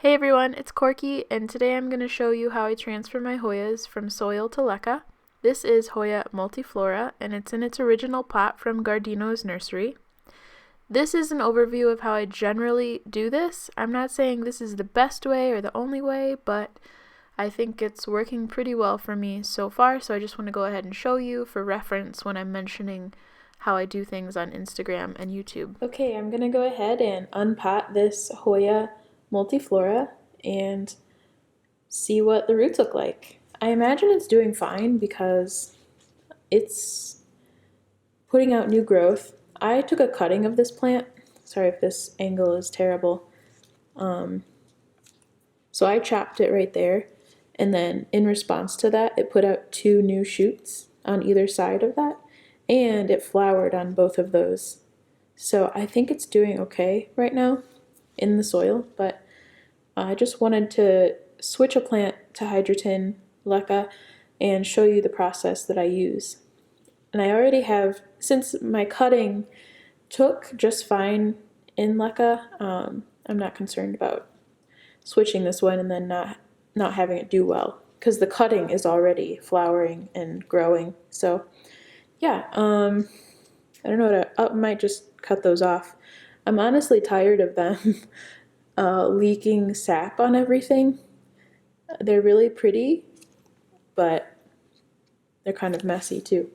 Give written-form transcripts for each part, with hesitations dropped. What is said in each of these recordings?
Hey everyone, it's Corky, and today I'm going to show you how I transfer my Hoyas from soil to LECA. This is Hoya Multiflora, and it's in its original pot from Gardino's nursery. This is an overview of how I generally do this. I'm not saying this is the best way or the only way, but I think it's working pretty well for me so far, so I just want to go ahead and show you for reference when I'm mentioning how I do things on Instagram and YouTube. Okay, I'm going to go ahead and unpot this Hoya Multiflora and see what the roots look like. I imagine it's doing fine because it's putting out new growth. I took a cutting of this plant. Sorry if this angle is terrible. So I chopped it right there, and then in response to that, it put out 2 new shoots on either side of that, and it flowered on both of those. So I think it's doing okay right now in the soil, but I just wanted to switch a plant to hydroton LECA and show you the process that I use. And I already have, since my cutting took just fine in LECA, I'm not concerned about switching this one and then not having it do well, because the cutting is already flowering and growing. So yeah, I don't know what I might just cut those off. I'm honestly tired of them leaking sap on everything. They're really pretty, but they're kind of messy too.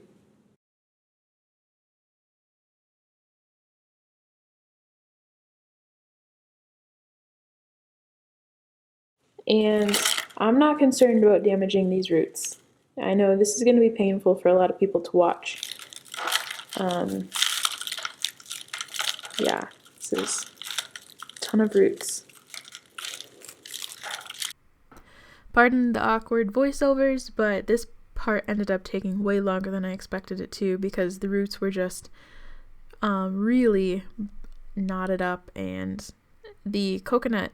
And I'm not concerned about damaging these roots. I know this is going to be painful for a lot of people to watch. Yeah, this is a ton of roots. Pardon the awkward voiceovers, but this part ended up taking way longer than I expected it to because the roots were just really knotted up, and the coconut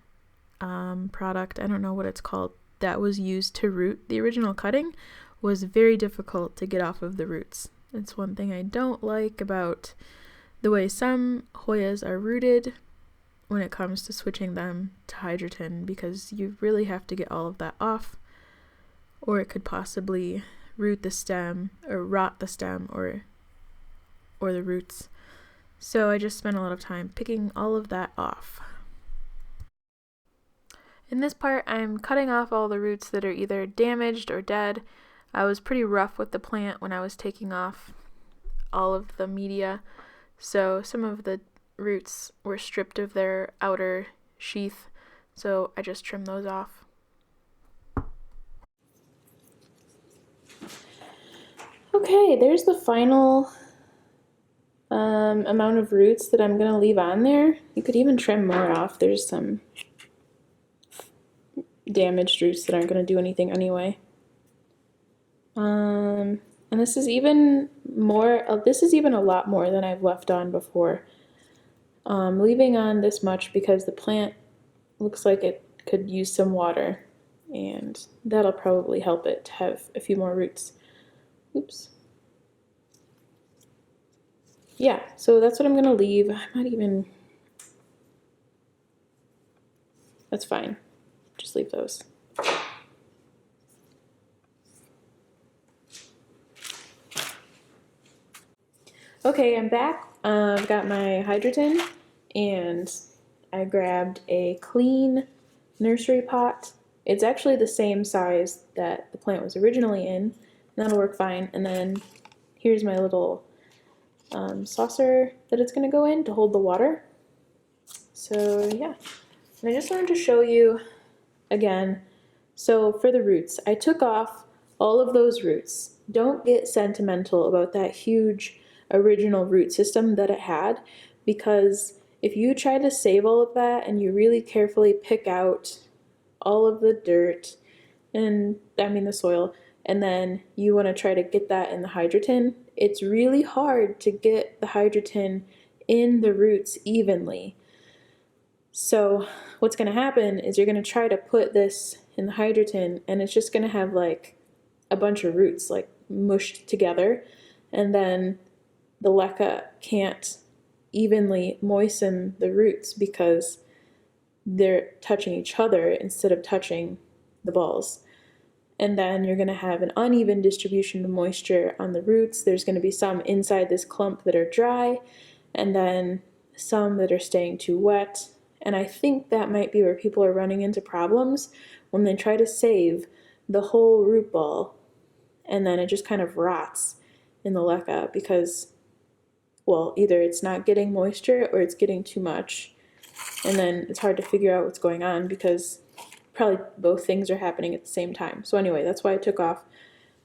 product, I don't know what it's called, that was used to root the original cutting was very difficult to get off of the roots. It's one thing I don't like about the way some Hoyas are rooted when it comes to switching them to hydroton, because you really have to get all of that off, or it could possibly root the stem or rot the stem or the roots. So I just spent a lot of time picking all of that off. In this part, I'm cutting off all the roots that are either damaged or dead. I was pretty rough with the plant when I was taking off all of the media, so some of the roots were stripped of their outer sheath, so I just trimmed those off. Okay, there's the final amount of roots that I'm going to leave on there. You could even trim more off. There's some damaged roots that aren't going to do anything anyway. And this is even more, this is even a lot more than I've left on before. Leaving on this much because the plant looks like it could use some water, and that'll probably help it to have a few more roots. Oops. Yeah, so that's what I'm gonna leave. I'm not even, that's fine. Just leave those. Okay, I'm back. I've got my hydroton, and I grabbed a clean nursery pot. It's actually the same size that the plant was originally in, and that'll work fine. And then here's my little saucer that it's going to go in to hold the water. So yeah, and I just wanted to show you again. So for the roots, I took off all of those roots. Don't get sentimental about that huge original root system that it had, because if you try to save all of that and you really carefully pick out all of the dirt and the soil, and then you want to try to get that in the hydroton, it's really hard to get the hydroton in the roots evenly. So what's going to happen is you're going to try to put this in the hydroton, and it's just going to have like a bunch of roots like mushed together, and then the LECA can't evenly moisten the roots because they're touching each other instead of touching the balls. And then you're going to have an uneven distribution of moisture on the roots. There's going to be some inside this clump that are dry, and then some that are staying too wet. And I think that might be where people are running into problems when they try to save the whole root ball, and then it just kind of rots in the LECA because, well, either it's not getting moisture or it's getting too much. And then it's hard to figure out what's going on because probably both things are happening at the same time. So anyway, that's why I took off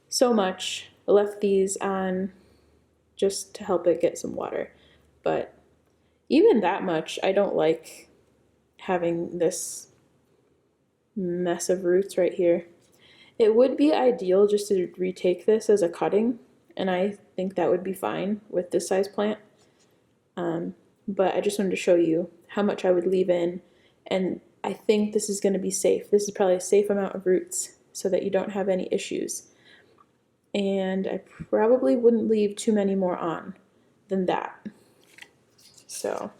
so much. I left these on just to help it get some water. But even that much, I don't like having this mess of roots right here. It would be ideal just to retake this as a cutting, and I think that would be fine with this size plant. But I just wanted to show you how much I would leave in, and I think this is going to be safe. This is probably a safe amount of roots so that you don't have any issues. And I probably wouldn't leave too many more on than that. So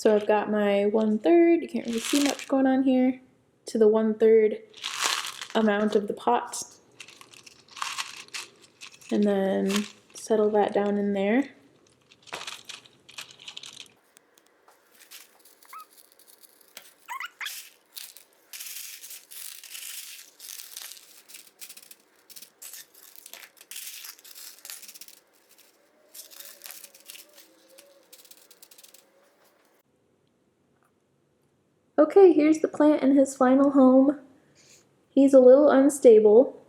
I've got my 1/3, you can't really see much going on here, to the 1/3 amount of the pot. And then settle that down in there. Okay, here's the plant in his final home. He's a little unstable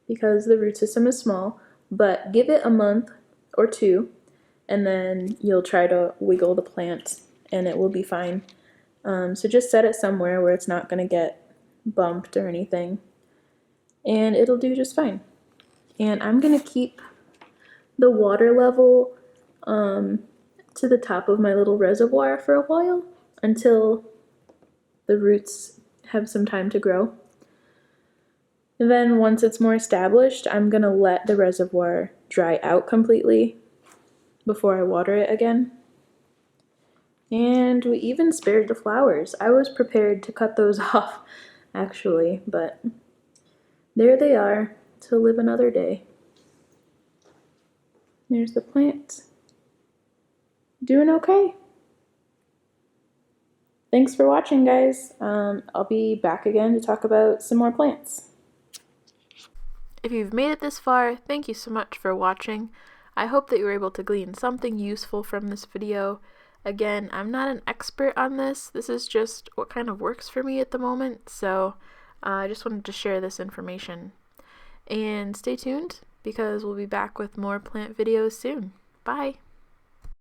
because the root system is small, but give it a month or two, and then you'll try to wiggle the plant and it will be fine. So just set it somewhere where it's not going to get bumped or anything, and it'll do just fine. And I'm going to keep the water level to the top of my little reservoir for a while until the roots have some time to grow. And then once it's more established, I'm gonna let the reservoir dry out completely before I water it again. And we even spared the flowers. I was prepared to cut those off, actually, but there they are to live another day. There's the plant. Doing okay. Thanks for watching, guys. I'll be back again to talk about some more plants. If you've made it this far, thank you so much for watching. I hope that you were able to glean something useful from this video. Again, I'm not an expert on this. This is just what kind of works for me at the moment, so I just wanted to share this information. And stay tuned because we'll be back with more plant videos soon. Bye!